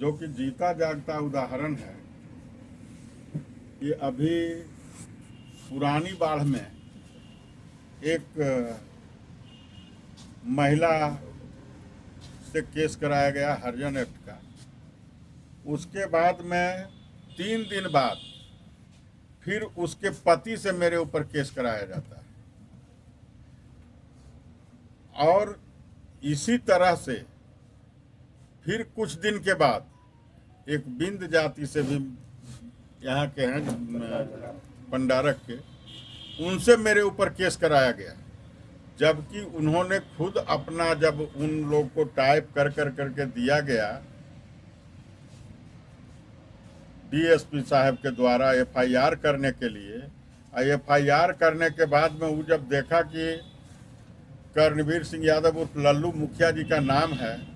जो कि जीता जागता उदाहरण है कि अभी पुरानी बाढ़ में एक महिला से केस कराया गया हरिजन एक्ट का। उसके बाद में 3 दिन बाद फिर उसके पति से मेरे ऊपर केस कराया जाता है और इसी तरह से फिर कुछ दिन के बाद एक बिंद जाति से भी यहाँ के हैं पंडारक के, उनसे मेरे ऊपर केस कराया गया, जबकि उन्होंने खुद अपना जब उन लोग को टाइप कर करके दिया गया डीएसपी साहब के द्वारा एफआईआर करने के लिए, एफआईआर करने के बाद में वो जब देखा कि कर्णवीर सिंह यादव उर्फ लल्लू मुखिया जी का नाम है,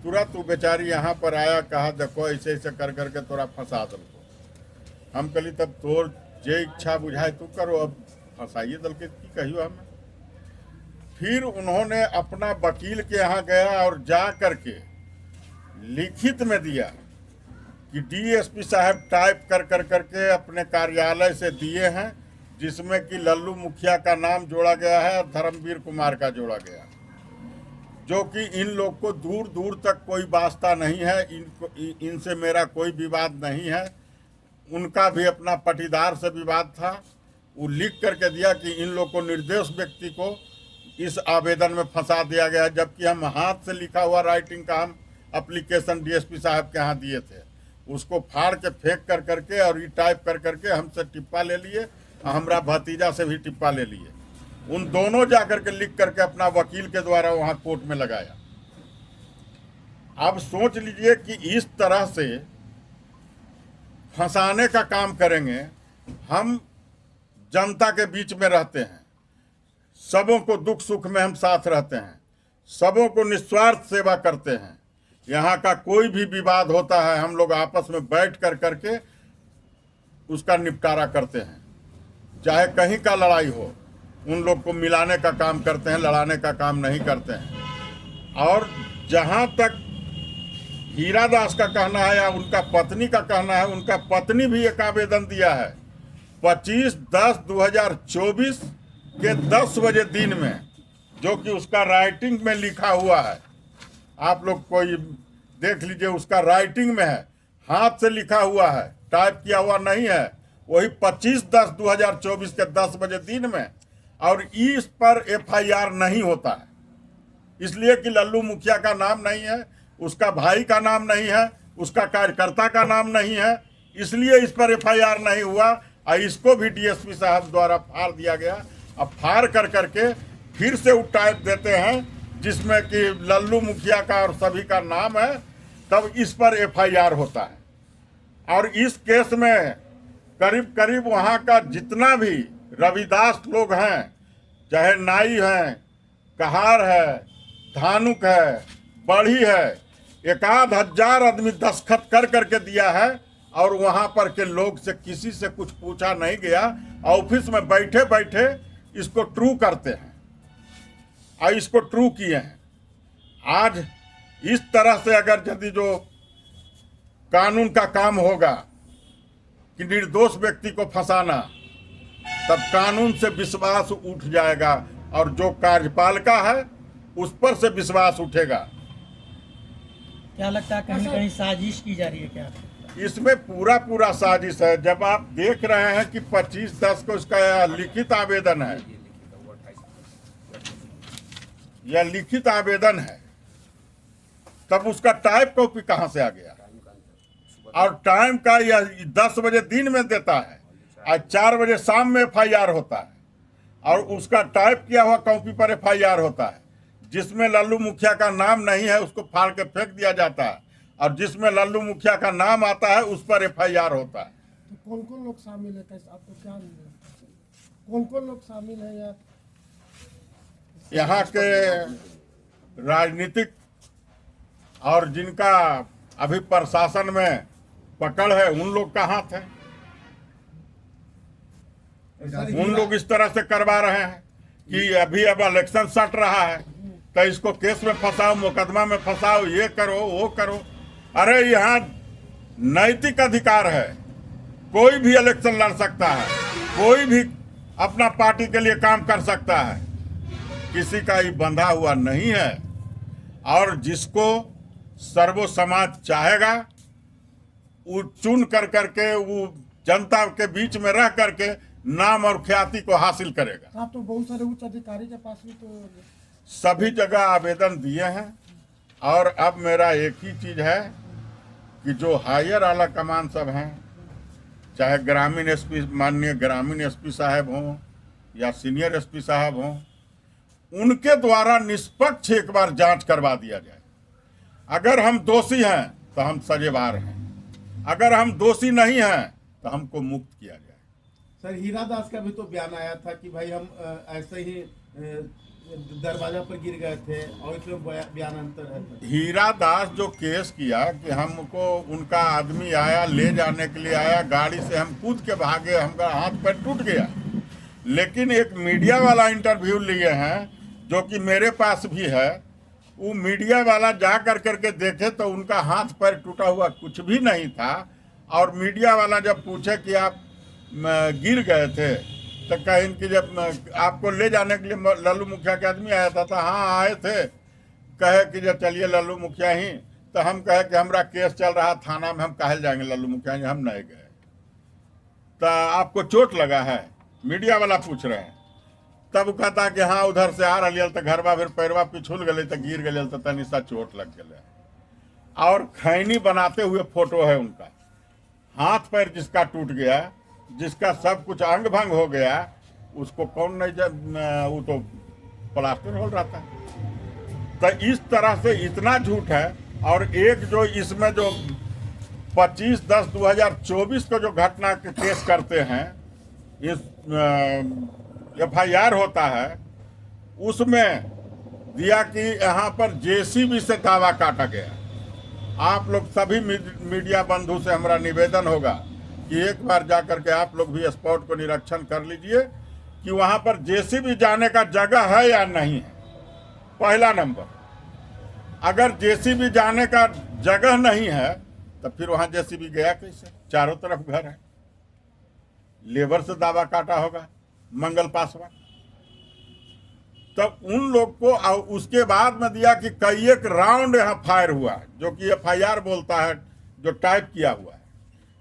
तुरंत वो बेचारी यहाँ पर आया, कहा देखो ऐसे ऐसे कर करके तोरा फंसा दल को। हम कहली तब तोर जे इच्छा बुझाए तू करो, अब फंसाइए दल के की कहियो हमें। फिर उन्होंने अपना वकील के यहाँ गया और जा करके लिखित में दिया कि डीएसपी साहब टाइप कर करके अपने कार्यालय से दिए हैं, जिसमें कि लल्लू मुखिया का नाम जोड़ा गया है और धर्मवीर कुमार का जोड़ा गया, जो कि इन लोग को दूर दूर तक कोई वास्ता नहीं है, इनसे मेरा कोई विवाद नहीं है। उनका भी अपना पटीदार से विवाद था। वो लिख करके दिया कि इन लोग को निर्दोष व्यक्ति को इस आवेदन में फंसा दिया गया, जबकि हम हाथ से लिखा हुआ राइटिंग का हम एप्लीकेशन डीएसपी साहब के यहाँ दिए थे। उसको फाड़ के फेंक कर करके और ये टाइप कर करके हमसे टिप्पा ले लिए, हमारा भतीजा से भी टिप्पा ले लिए। उन दोनों जाकर के लिख करके अपना वकील के द्वारा वहाँ कोर्ट में लगाया। अब सोच लीजिए कि इस तरह से फंसाने का काम करेंगे। हम जनता के बीच में रहते हैं, सबों को दुख सुख में हम साथ रहते हैं, सबों को निस्वार्थ सेवा करते हैं। यहाँ का कोई भी विवाद होता है हम लोग आपस में बैठ कर करके उसका निपटारा करते हैं। चाहे कहीं का लड़ाई हो, उन लोग को मिलाने का काम करते हैं, लड़ाने का काम नहीं करते हैं। और जहाँ तक हीरा दास का कहना है या उनका पत्नी का कहना है, उनका पत्नी भी एक आवेदन दिया है 25/10/2024 के 10 बजे दिन में, जो कि उसका राइटिंग में लिखा हुआ है। आप लोग कोई देख लीजिए, उसका राइटिंग में है, हाथ से लिखा हुआ है, टाइप किया हुआ नहीं है। वही 25/10/2024 के 10 बजे दिन में। और इस पर एफआईआर नहीं होता है, इसलिए कि लल्लू मुखिया का नाम नहीं है, उसका भाई का नाम नहीं है, उसका कार्यकर्ता का नाम नहीं है, इसलिए इस पर एफआईआर नहीं हुआ। और इसको भी डीएसपी साहब द्वारा फाड़ दिया गया। अब फाड़ कर करके फिर से वो टाइप देते हैं जिसमें कि लल्लू मुखिया का और सभी का नाम है, तब इस पर एफआईआर होता है। और इस केस में करीब करीब वहाँ का जितना भी रविदास लोग हैं, चाहे नाई हैं, कहार है, धानुक है, बढ़ी है, 1000 आदमी दस्तखत कर करके दिया है। और वहाँ पर के लोग से किसी से कुछ पूछा नहीं गया। ऑफिस में बैठे बैठे इसको ट्रू करते हैं और इसको ट्रू किए हैं। आज इस तरह से अगर यदि जो कानून का काम होगा कि निर्दोष व्यक्ति को फंसाना, तब कानून से विश्वास उठ जाएगा और जो कार्यपालिका है उस पर से विश्वास उठेगा। क्या लगता है कहीं कहीं साजिश की जा रही है क्या? इसमें पूरा साजिश है। जब आप देख रहे हैं कि 25/10 को इसका लिखित आवेदन है, यह लिखित आवेदन है, तब उसका टाइप कॉपी कहां से आ गया? और टाइम का यह 10 बजे दिन में देता है और 4 बजे शाम में एफआईआर होता है, और उसका टाइप किया हुआ कॉपी पर एफआईआर होता है। जिसमें लल्लू मुखिया का नाम नहीं है उसको फाड़ के फेंक दिया जाता है, और जिसमें लल्लू मुखिया का नाम आता है उस पर एफआईआर होता है। तो कौन कौन लोग शामिल है, कैसे आपको क्या कौन कौन लोग शामिल है? या यहाँ के राजनीतिक और जिनका अभी प्रशासन में पकड़ है, उन लोग का हाथ है। उन लोग इस तरह से करवा रहे हैं कि अभी अब इलेक्शन सट रहा है तो इसको केस में फंसाओ, मुकदमा में फंसाओ, ये करो वो करो। अरे यहाँ नैतिक अधिकार है, कोई भी इलेक्शन लड़ सकता है, कोई भी अपना पार्टी के लिए काम कर सकता है, किसी का ही बंधा हुआ नहीं है। और जिसको सर्वो समाज चाहेगा वो चुन कर करके वो जनता के बीच में रह करके नाम और ख्याति को हासिल करेगा। आप तो बहुत सारे उच्च अधिकारी के पास भी तो सभी जगह आवेदन दिए हैं और अब मेरा एक ही चीज है कि जो हायर आला कमान सब हैं, चाहे ग्रामीण एसपी, माननीय ग्रामीण एसपी साहब हों या सीनियर एसपी साहब हों, उनके द्वारा निष्पक्ष एक बार जांच करवा दिया जाए। अगर हम दोषी हैं तो हम सजेवार हैं, अगर हम दोषी नहीं हैं तो हमको मुक्त किया जाए। सर हीरा दास का भी तो बयान आया था कि भाई हम ऐसे ही दरवाजा पर गिर गए थे और इसमें बयान अंतर है। हीरा दास जो केस किया कि हमको उनका आदमी आया ले जाने के लिए आया, गाड़ी से हम कूद के भागे, हमारा हाथ पैर टूट गया। लेकिन एक मीडिया वाला इंटरव्यू लिए हैं जो कि मेरे पास भी है, वो मीडिया वाला जा कर करके देखे तो उनका हाथ पैर टूटा हुआ कुछ भी नहीं था। और मीडिया वाला जब पूछे कि आप गिर गए थे तो कहें कि जब आपको ले जाने के लिए लल्लू मुखिया के आदमी आया था तो हाँ आए थे, कहे कि जब चलिए लल्लू मुखिया ही, तो हम कहे कि हमारा केस चल रहा थाना में, हम काहे जाएंगे लल्लू मुखिया ही, हम नहीं गए। तो आपको चोट लगा है, मीडिया वाला पूछ रहे हैं। तब कहता कि हाँ उधर से आ रही तो घरवा फिर पैरवा पिछुल गए तो गिर गए तो तनी सा चोट लग गए। और खैनी बनाते हुए फोटो है उनका, हाथ पैर जिसका टूट गया, जिसका सब कुछ अंग भंग हो गया, उसको कौन नहीं वो तो प्लास्टर हो रहा था। तो इस तरह से इतना झूठ है। और एक जो इसमें जो 25/10/2024 को जो घटना के केस करते हैं, इस FIR होता है, उसमें दिया कि यहाँ पर JCB से दावा काटा गया। आप लोग सभी मीडिया बंधु से हमारा निवेदन होगा कि एक बार जाकर के आप लोग भी स्पॉट को निरीक्षण कर लीजिए कि वहाँ पर JCB जाने का जगह है या नहीं है। पहला नंबर, अगर JCB जाने का जगह नहीं है तो फिर वहाँ JCB गया कैसे? चारों तरफ घर है। लेबर से दावा काटा होगा मंगल पासवान। तब उन लोग को उसके बाद में दिया कि कई एक राउंड यहाँ फायर हुआ, जो कि FIR बोलता है, जो टाइप किया हुआ है।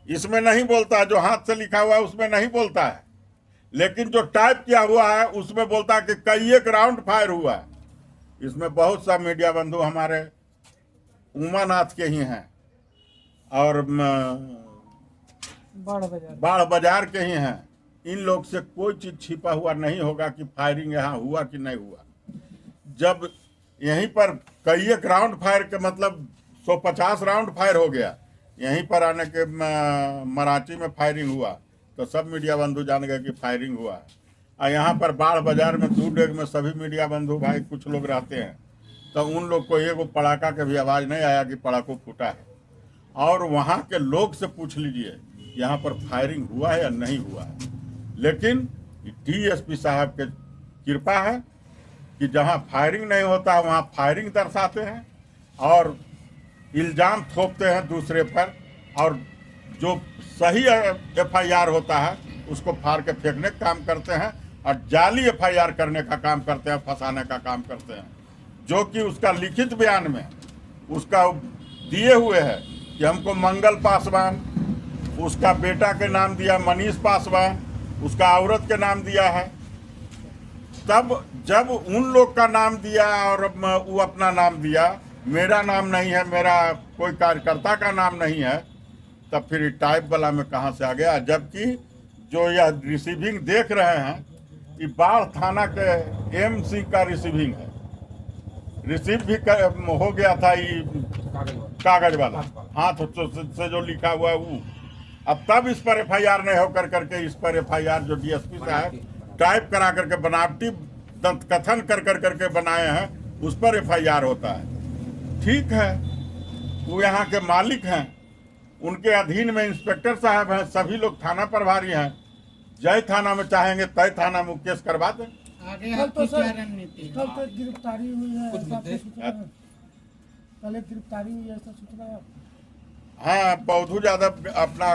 इसमें नहीं बोलता है, जो हाथ से लिखा हुआ है उसमें नहीं बोलता है, लेकिन जो टाइप किया हुआ है उसमें बोलता है कि कई एक राउंड फायर हुआ है। इसमें बहुत सा मीडिया बंधु हमारे उमानाथ के ही हैं और बाढ़ बाजार के ही हैं। इन लोग से कोई चीज छिपा हुआ नहीं होगा कि फायरिंग यहाँ हुआ कि नहीं हुआ। जब यहीं पर कई एक राउंड फायर के मतलब 150 राउंड फायर हो गया, यहीं पर आने के मराठी में फायरिंग हुआ तो सब मीडिया बंधु जान गए कि फायरिंग हुआ। और यहाँ पर बाढ़ बाजार में 2 डेग में सभी मीडिया बंधु भाई कुछ लोग रहते हैं, तो उन लोग को एगो पड़ाका के भी आवाज़ नहीं आया कि पड़ाको फूटा है। और वहाँ के लोग से पूछ लीजिए यहाँ पर फायरिंग हुआ है या नहीं हुआ है। लेकिन DSP साहब के कृपा है कि जहाँ फायरिंग नहीं होता वहाँ फायरिंग दर्शाते हैं और इल्ज़ाम थोपते हैं दूसरे पर, और जो सही FIR होता है उसको फाड़ के फेंकने का काम करते हैं और जाली FIR करने का काम करते हैं, फंसाने का काम करते हैं। जो कि उसका लिखित बयान में उसका दिए हुए है कि हमको मंगल पासवान, उसका बेटा के नाम दिया मनीष पासवान, उसका औरत के नाम दिया है। तब जब उन लोग का नाम दिया और वो अपना नाम दिया, मेरा नाम नहीं है, मेरा कोई कार्यकर्ता का नाम नहीं है, तब फिर टाइप वाला में कहाँ से आ गया। जबकि जो यह रिसीविंग देख रहे हैं ये बाढ़ थाना के MC का रिसीविंग है, रिसीव भी हो गया था ये कागज वाला हाथ से जो लिखा हुआ है वो। अब तब इस पर FIR नहीं होकर करके इस पर FIR जो DSP साहब टाइप करा करके बनावटी कथन कर करके बनाए हैं उस पर FIR होता है। ठीक है, वो यहाँ के मालिक हैं, उनके अधीन में इंस्पेक्टर साहब हैं, सभी लोग थाना प्रभारी हैं। जय थाना में चाहेंगे तय थाना में केस करवा दें। आगे कल आपकी तो क्या सर रणनीति है? कल तो गिरफ्तारी हुई है, ऐसा आपको सूचना है? कल एक गिरफ्तारी हुई है, ऐसा सूचना है? हाँ, बौद्धू यादव अपना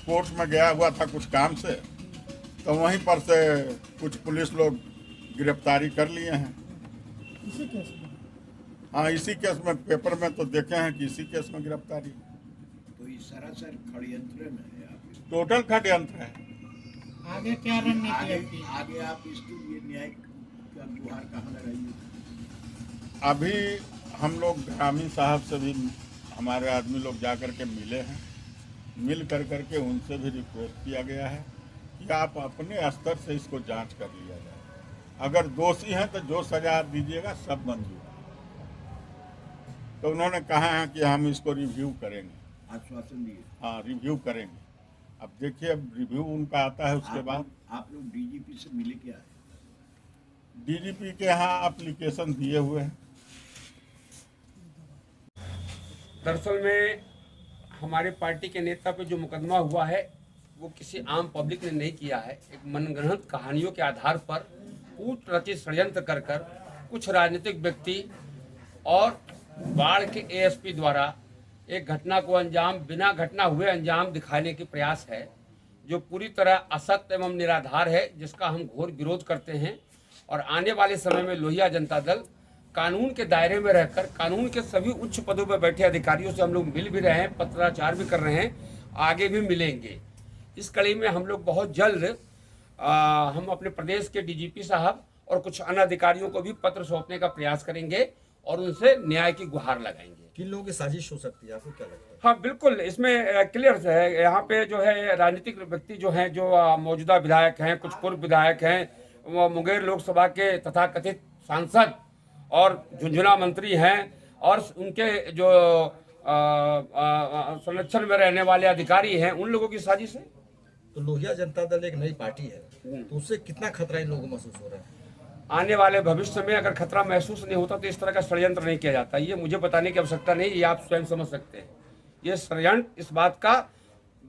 कोर्ट में गया हुआ था कुछ काम से, तो वहीं पर से कुछ पुलिस लोग गिरफ्तारी कर लिए हैं। इसी केस में हाँ, इसी केस में पेपर में तो देखे हैं कि इसी केस में गिरफ्तारी। तो ये सरासर षड्यंत्र में है आप टोटल षड्यंत्र है। आगे क्या रणनीति आगे आपकी? आगे आप इसके लिए न्याय का गुहार कहाँ लगाएंगे? अभी हम लोग ग्रामीण साहब से भी हमारे आदमी लोग जा कर के मिले हैं, मिल कर के उनसे भी रिक्वेस्ट किया गया है कि आप अपने स्तर से इसको जांच कर लिया जाए, अगर दोषी हैं तो जो सजा दीजिएगा सब मंजूर है। तो उन्होंने कहा है कि हम इसको रिव्यू करेंगे। आश्वासन दिए। हाँ, रिव्यू करेंगे। अब देखिए, अब रिव्यू उनका आता है, उसके बाद आप लोग डीजीपी से मिले क्या है? डीजीपी के यहाँ एप्लीकेशन दिए हुए हैं। दरअसल में हमारे पार्टी के नेता पे जो मुकदमा हुआ है वो किसी आम पब्लिक ने नहीं किया है। एक मनगढ़ंत कहानियों के आधार पर कूट रचित षड्यंत्र कर कुछ राजनीतिक व्यक्ति और बाढ़ के एएसपी द्वारा एक घटना को बिना घटना हुए अंजाम दिखाने के प्रयास है, जो पूरी तरह असत्य एवं निराधार है, जिसका हम घोर विरोध करते हैं। और आने वाले समय में लोहिया जनता दल कानून के दायरे में रहकर कानून के सभी उच्च पदों पर बैठे अधिकारियों से हम लोग मिल भी रहे हैं, पत्राचार भी कर रहे हैं, आगे भी मिलेंगे। इस कड़ी में हम लोग बहुत जल्द हम अपने प्रदेश के डीजीपी साहब और कुछ अन्य अधिकारियों को भी पत्र सौंपने का प्रयास करेंगे और उनसे न्याय की गुहार लगाएंगे। किन लोगों की साजिश हो सकती है, आपको क्या लगता है? हाँ, बिल्कुल, इसमें क्लियर है। यहाँ पे जो है राजनीतिक व्यक्ति जो हैं, जो मौजूदा विधायक हैं, कुछ पूर्व विधायक हैं, वो मुंगेर लोकसभा के तथाकथित सांसद और झुंझुनू मंत्री हैं, और उनके जो संरक्षण में रहने वाले अधिकारी हैं, उन लोगों की साजिश है। तो लोहिया जनता दल एक नई पार्टी है, तो उससे कितना खतरा इन लोगों को महसूस हो रहा है? आने वाले भविष्य में अगर खतरा महसूस नहीं होता तो इस तरह का षड्यंत्र नहीं किया जाता। ये मुझे बताने की आवश्यकता नहीं, ये आप स्वयं समझ सकते हैं। ये षड्यंत्र इस बात का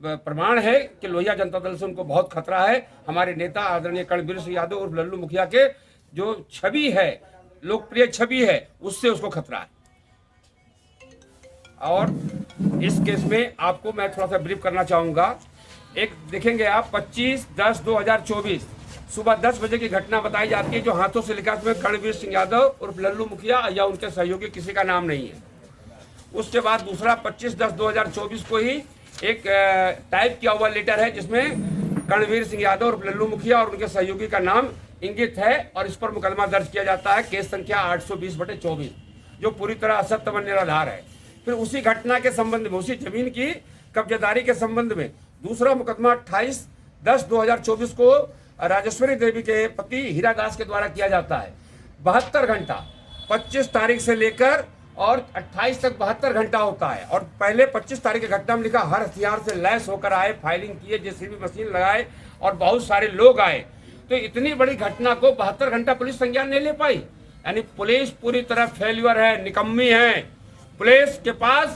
प्रमाण है कि लोहिया जनता दल से उनको बहुत खतरा है। हमारे नेता आदरणीय कर्णवीर सिंह यादव और लल्लू मुखिया के जो छवि है, लोकप्रिय छवि है, उससे उसको खतरा है। और इस केस में आपको मैं थोड़ा सा ब्रीफ करना चाहूँगा। एक देखेंगे आप 25/10/2024 सुबह 10 बजे की घटना बताई जाती है, जो हाथों से लिखा, उसमें कर्णवीर सिंह यादव और लल्लू मुखिया या उनके सहयोगी किसी का नाम नहीं है। उसके बाद दूसरा 25/10/2024 को ही एक टाइप किया हुआ लेटर है, जिसमें कर्णवीर सिंह यादव और लल्लू मुखिया और उनके सहयोगी का नाम इंगित है, और इस पर मुकदमा दर्ज किया जाता है, केस संख्या 820/24, जो पूरी तरह असत्य व निराधार है। फिर उसी घटना के संबंध में, उसी जमीन की कब्जेदारी के संबंध में दूसरा मुकदमा 28/10/2024 को राजेश्वरी देवी के पति हीरा दास के द्वारा किया जाता है। 72 घंटा 25 तारीख से लेकर और 28 तक 72 घंटा होता है। और पहले 25 तारीख की घटना में लिखा, हर हथियार से लैस होकर आए, फाइलिंग किए, जेसीबी मशीन लगाए और बहुत सारे लोग आए। तो इतनी बड़ी घटना को 72 घंटा पुलिस संज्ञान नहीं ले पाई। यानी पुलिस पूरी तरह फेल्यूर है, निकम्मी है। पुलिस के पास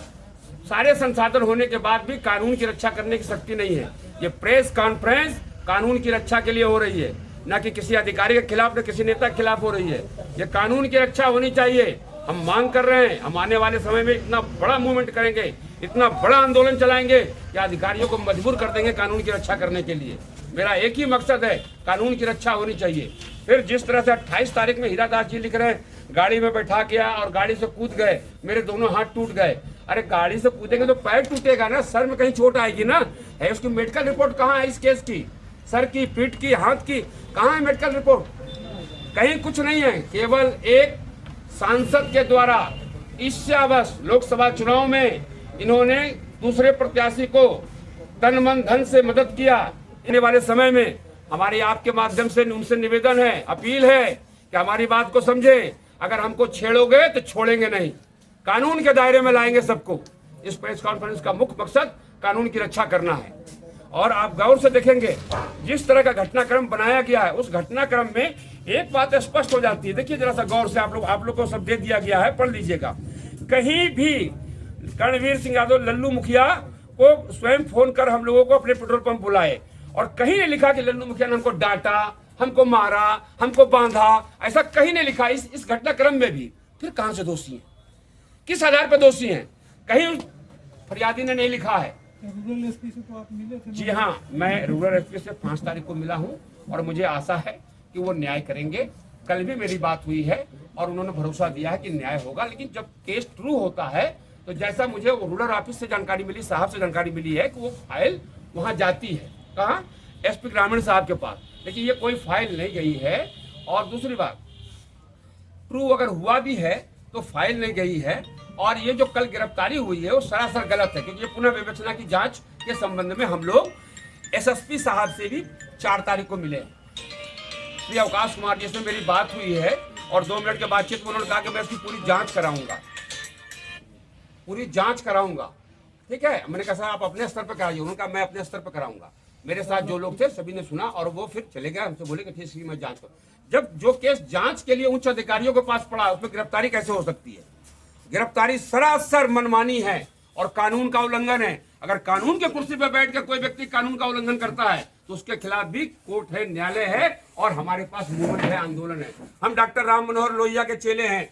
सारे संसाधन होने के बाद भी कानून की रक्षा करने की शक्ति नहीं है। ये प्रेस कॉन्फ्रेंस कानून की रक्षा के लिए हो रही है, न कि किसी अधिकारी के खिलाफ, न किसी नेता के खिलाफ हो रही है। ये कानून की रक्षा होनी चाहिए। हम मांग कर रहे हैं, हम आने वाले समय में इतना बड़ा मूवमेंट करेंगे, इतना बड़ा आंदोलन चलाएंगे कि अधिकारियों को मजबूर कर देंगे कानून की रक्षा करने के लिए। मेरा एक ही मकसद है, कानून की रक्षा होनी चाहिए। फिर जिस तरह से 28 तारीख में हीरा दास जी लिख रहे हैं, गाड़ी में बैठा गया और गाड़ी से कूद गए, मेरे दोनों हाथ टूट गए। अरे गाड़ी से कूदेंगे तो पैर टूटेगा ना, सर में कहीं चोट आएगी ना। है उसकी मेडिकल रिपोर्ट कहाँ है इस केस की? सर की, पीठ की, हाथ की कहाँ है मेडिकल रिपोर्ट? कहीं कुछ नहीं है। केवल एक सांसद के द्वारा ईर्ष्यावश लोकसभा चुनाव में इन्होंने दूसरे प्रत्याशी को तन मन धन से मदद किया। आने वाले समय में हमारे आपके माध्यम से उनसे निवेदन है, अपील है कि हमारी बात को समझे। अगर हमको छेड़ोगे तो छोड़ेंगे नहीं, कानून के दायरे में लाएंगे सबको। इस प्रेस कॉन्फ्रेंस का मुख्य मकसद कानून की रक्षा करना है। और आप गौर से देखेंगे, जिस तरह का घटनाक्रम बनाया गया है, उस घटनाक्रम में एक बात स्पष्ट हो जाती है। देखिए जरा सा गौर से, आप लोग को सब दे दिया गया है, पढ़ लीजिएगा। कहीं भी कर्णवीर सिंह यादव, लल्लू मुखिया को स्वयं फोन कर हम लोगों को अपने पेट्रोल पंप बुलाए, और कहीं नहीं लिखा कि लल्लू मुखिया ने हमको डांटा, हमको मारा, हमको बांधा, ऐसा कहीं नहीं लिखा इस घटनाक्रम में भी। फिर कहां से दोषी हैं, किस आधार पर दोषी हैं? कहीं फरियादी ने नहीं लिखा है। रूरल एसपी से तो आप मिले थे? जी हाँ, मैं रूरल एसपी से 5 तारीख को मिला हूँ और मुझे आशा है कि वो न्याय करेंगे। कल भी मेरी बात हुई है और उन्होंने भरोसा दिया है कि न्याय होगा। लेकिन जब केस ट्रू होता है तो जैसा मुझे रूरल ऑफिस से जानकारी मिली, साहब से जानकारी मिली है कि वो फाइल वहाँ जाती है, कहाँ, एसपी ग्रामीण साहब के पास, लेकिन ये कोई फाइल नहीं गई है। और दूसरी बात, ट्रू अगर हुआ भी है तो फाइल नहीं गई है। और ये जो कल गिरफ्तारी हुई है वो सरासर गलत है, क्योंकि ये पुनः विवेचना की जांच के संबंध में हम लोग एसएसपी साहब से भी 4 तारीख को मिले। श्री अवकाश कुमार जी से मेरी बात हुई है और 2 मिनट के बातचीत में उन्होंने कहा कि मैं इसकी पूरी जांच कराऊंगा, पूरी जांच कराऊंगा। ठीक है, मैंने कहा साहब आप अपने स्तर पर कराइए। उन्होंने कहा मैं अपने स्तर पर कराऊंगा। मेरे साथ जो लोग थे सभी ने सुना और वो फिर चले गए, हमसे बोले कि ठीक है मैं जांच करूँ। जब जो केस जांच के लिए उच्च अधिकारियों के पास पड़ा उसमें गिरफ्तारी कैसे हो सकती है? गिरफ्तारी सरासर मनमानी है और कानून का उल्लंघन है। अगर कानून के कुर्सी पर बैठ कर कोई व्यक्ति कानून का उल्लंघन करता है तो उसके खिलाफ भी कोर्ट है, न्यायालय है और हमारे पास मूवमेंट है, आंदोलन है। हम डॉक्टर राम मनोहर लोहिया के चेले हैं।